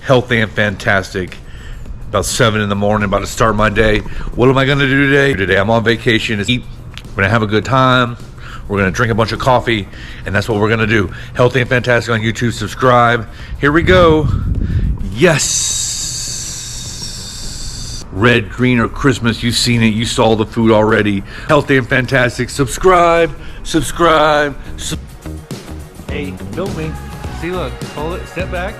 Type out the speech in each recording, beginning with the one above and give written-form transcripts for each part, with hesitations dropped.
Healthy and fantastic. About 7 in the morning, about to start my day. What am I gonna do today? Today I'm on vacation. We're gonna have a good time. We're gonna drink a bunch of coffee, and that's what we're gonna do. Healthy and Fantastic on YouTube, subscribe. Here we go. Yes. Red, green, or Christmas, you've seen it, you saw the food already. Healthy and Fantastic, subscribe, subscribe. Hey, film me. See, look, hold it, step back.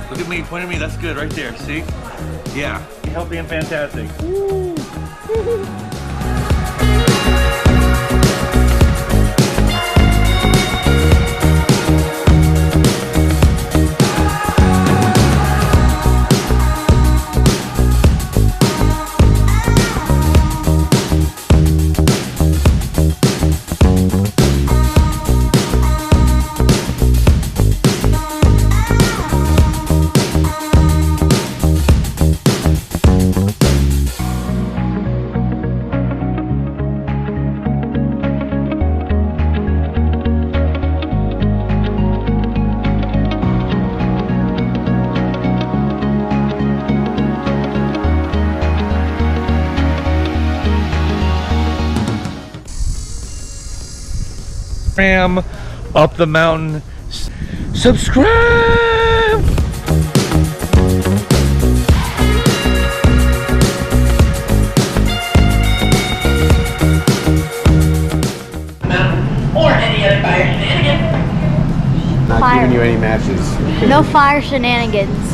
Look at me, point at me, that's good right there, see? Yeah, Healthy and Fantastic. Woo. Ram up the mountain. Subscribe. Or any other fire shenanigans. Not giving you any matches. No fire shenanigans.